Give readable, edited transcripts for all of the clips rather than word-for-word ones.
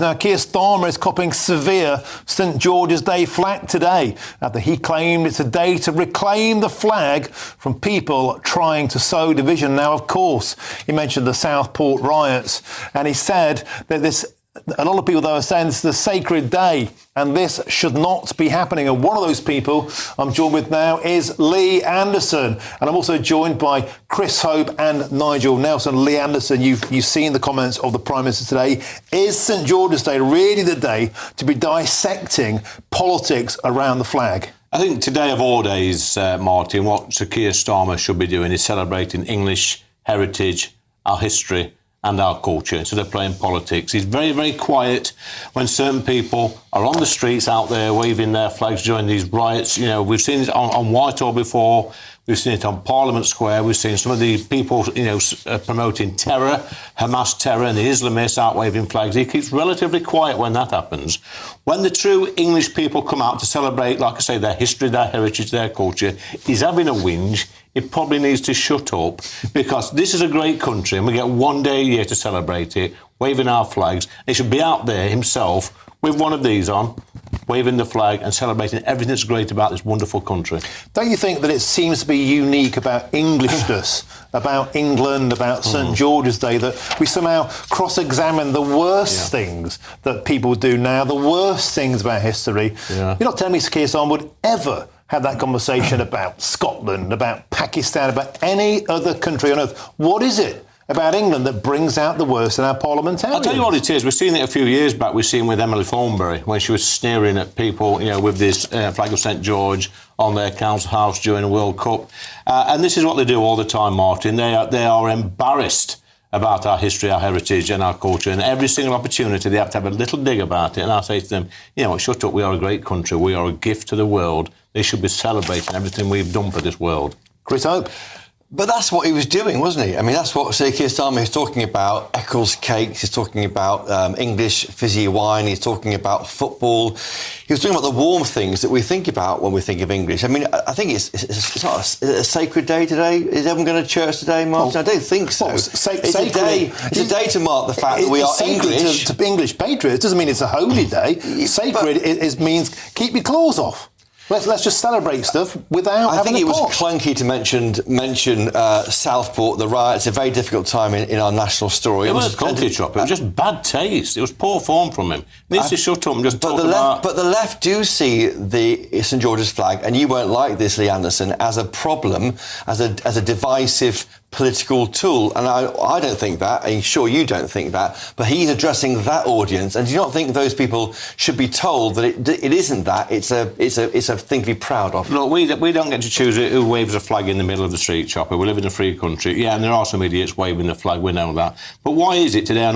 Now, Keir Starmer is copping severe St George's Day flack today after he claimed it's a day to reclaim the flag from people trying to sow division. Now, of course, he mentioned the Southport riots, and he said that a lot of people, though, are saying this is a sacred day and this should not be happening. And one of those people I'm joined with now is Lee Anderson. And I'm also joined by Chris Hope and Nigel Nelson. Lee Anderson, you've seen the comments of the Prime Minister today. Is St George's Day really the day to be dissecting politics around the flag? I think today of all days, Martin, what Sir Keir Starmer should be doing is celebrating English heritage, our history and our culture, instead of playing politics. He's very, very quiet when certain people are on the streets out there waving their flags during these riots. You know, we've seen it on Whitehall before. We've seen it on Parliament Square. We've seen some of these people, promoting terror, Hamas terror, and the Islamists out waving flags. He keeps relatively quiet when that happens. When the true English people come out to celebrate, like I say, their history, their heritage, their culture, he's having a whinge. He probably needs to shut up, because this is a great country and we get one day a year to celebrate it, waving our flags. He should be out there himself with one of these on, waving the flag and celebrating everything that's great about this wonderful country. Don't you think that it seems to be unique about Englishness, about England, about St George's Day, that we somehow cross-examine the worst things that people do now, the worst things about history? You're not telling me Sir Keir Starmer would ever have that conversation about Scotland, about Pakistan, about any other country on earth? What is it about England that brings out the worst in our parliamentarians? I'll tell you what it is. We've seen it a few years back. We've seen with Emily Thornberry when she was sneering at people, with this flag of St George on their council house during the World Cup. And this is what they do all the time, Martin. They are embarrassed about our history, our heritage and our culture, and every single opportunity they have to have a little dig about it. And I say to them, shut up, we are a great country, we are a gift to the world. They should be celebrating everything we've done for this world. Chris Hope? But that's what he was doing, wasn't he? I mean, that's what Sir Keir Starmer is talking about. Eccles cakes, he's talking about English fizzy wine, he's talking about football. He was talking about the warm things that we think about when we think of English. I mean, I think it's not a sacred day today. Is everyone going to church today, Martin? I don't think so. It's a day to mark the fact that we are English. To English patriots doesn't mean it's a holy day. Sacred means keep your claws off. Let's just celebrate stuff without having a pot. I think it was clunky to mention Southport, the riots, a very difficult time in our national story. It was a country chop. It was just bad taste. It was poor form from him. He needs to shut up and just talk about... But the left do see the St George's flag, and you won't like this, Lee Anderson, as a problem, as a divisive political tool, and I don't think that, and sure you don't think that, but he's addressing that audience, and do you not think those people should be told that it isn't that, it's a thing to be proud of? Look, we don't get to choose who waves a flag in the middle of the street, Chopper. We live in a free country, and there are some idiots waving the flag, we know that, but why is it today, of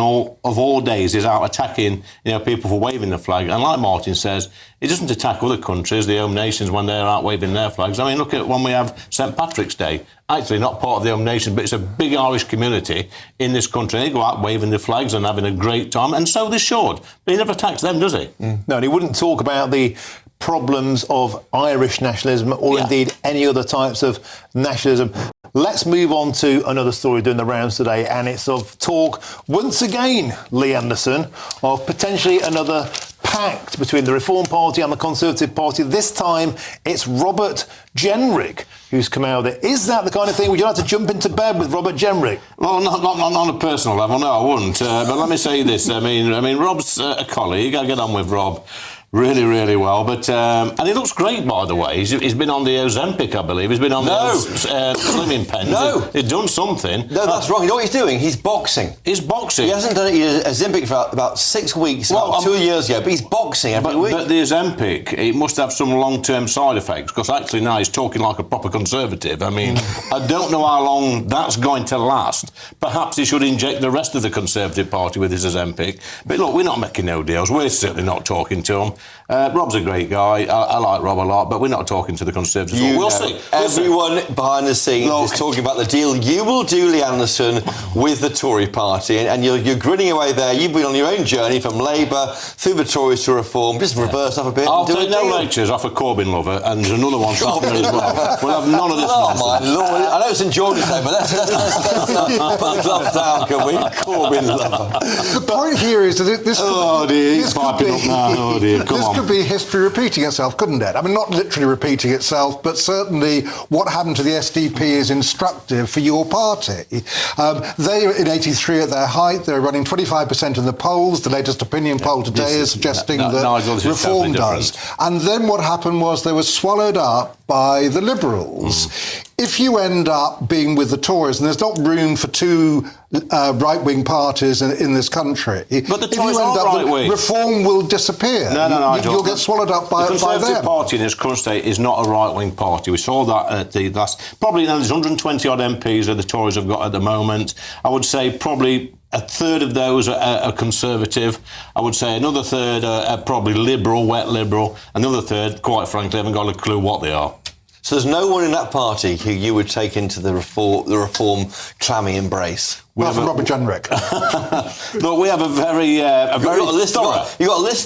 all days, is out attacking people for waving the flag? And like Martin says, it doesn't attack other countries, the home nations, when they're out waving their flags. I mean, look at when we have St Patrick's Day. Actually, not part of the home nation, but it's a big Irish community in this country. They go out waving the flags and having a great time, and so they should. But he never attacks them, does he? No, and he wouldn't talk about the problems of Irish nationalism or indeed any other types of nationalism. Let's move on to another story doing the rounds today, and it's of talk, once again, Lee Anderson, of potentially another pact between the Reform Party and the Conservative Party. This time, it's Robert Jenrick who's come out with it. Is that the kind of thing? Would you like to jump into bed with Robert Jenrick? Well, not on a personal level, no, I wouldn't. But let me say this. I mean, Rob's a colleague. I get on with Rob really, really well. But and he looks great, by the way. He's been on the Ozempic, I believe. He's been on the slimming pens. No. He's done something. No, that's wrong. You know what he's doing? He's boxing. He's boxing. He hasn't done Ozempic for about 6 weeks, about 2 years ago, but he's boxing every week. But the Ozempic, it must have some long-term side effects, because actually now he's talking like a proper Conservative. I mean, I don't know how long that's going to last. Perhaps he should inject the rest of the Conservative Party with his Ozempic. But look, we're not making no deals. We're certainly not talking to him. Rob's a great guy. I like Rob a lot, but we're not talking to the Conservatives. We'll see. Everyone behind the scenes is talking about the deal you will do, Lee Anderson, with the Tory party, and you're grinning away there. You've been on your own journey from Labour through the Tories to Reform. Just reverse off a bit. I'll take no lectures off a Corbyn lover, and there's another one happening as well. We'll have none of this nonsense. Oh my Lord! I know it's St George's Day, but let's Put the gloves down, can we? Corbyn lover. The point here is that this could be history repeating itself, couldn't it? I mean, not literally repeating itself, but certainly what happened to the SDP is instructive for your party. They, in 83 at their height, they're running 25% in the polls. The latest opinion poll today is suggesting that Reform does. And then what happened was they were swallowed up by the Liberals. If you end up being with the Tories, and there's not room for two right-wing parties in this country, but the if Tories you end are up, right-wing. Reform will disappear. You'll get swallowed up by them. The Conservative Party in its current state is not a right-wing party. We saw that at the last... Probably there's 120-odd MPs that the Tories have got at the moment. I would say probably a third of those are Conservative. I would say another third are probably Liberal, wet Liberal. Another third, quite frankly, haven't got a clue what they are. So there's no one in that party who you would take into the reform clammy embrace? Apart from Robert Jenrick. Look, we have a very... You've got a list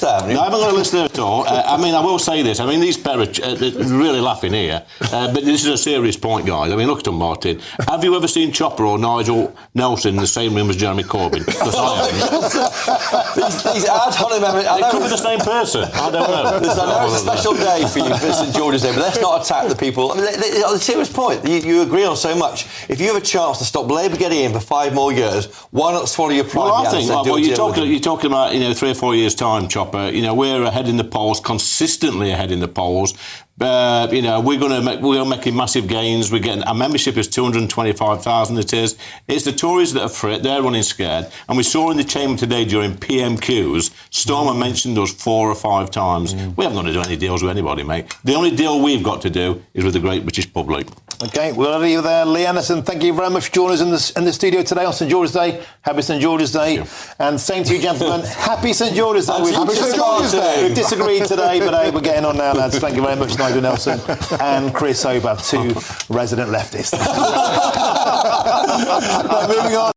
there, haven't you? No, I haven't got a list there at all. I mean, I will say this. I mean, these pair are really laughing here. But this is a serious point, guys. I mean, look at them, Martin. Have you ever seen Chopper or Nigel Nelson in the same room as Jeremy Corbyn? Because I haven't. These ad hominem... It could be the same person. I don't know. Listen, I know it's a special day for you for St George's Day, but let's not attack the people. I mean, the serious point, you agree on so much. If you have a chance to stop Labour getting in for 5 more years, why not swallow your pride? Well, I think you're talking about 3 or 4 years' time, Chopper. We're ahead in the polls, consistently ahead in the polls. We're making massive gains. We're getting our membership is 225,000. It is. It's the Tories that are for it. They're running scared. And we saw in the chamber today during PMQs, Starmer mentioned us 4 or 5 times. We haven't got to do any deals with anybody, mate. The only deal we've got to do is with the great British public. OK, we'll leave you there. Lee Anderson, thank you very much for joining us in the studio today on St George's Day. Happy St George's Day. And same to you, gentlemen. Happy St George's Day. Happy St George's Day. We've disagreed today, but hey, we're getting on now, lads. Thank you very much, Nigel Nelson and Chris Ober, 2 resident leftists. Right, moving on.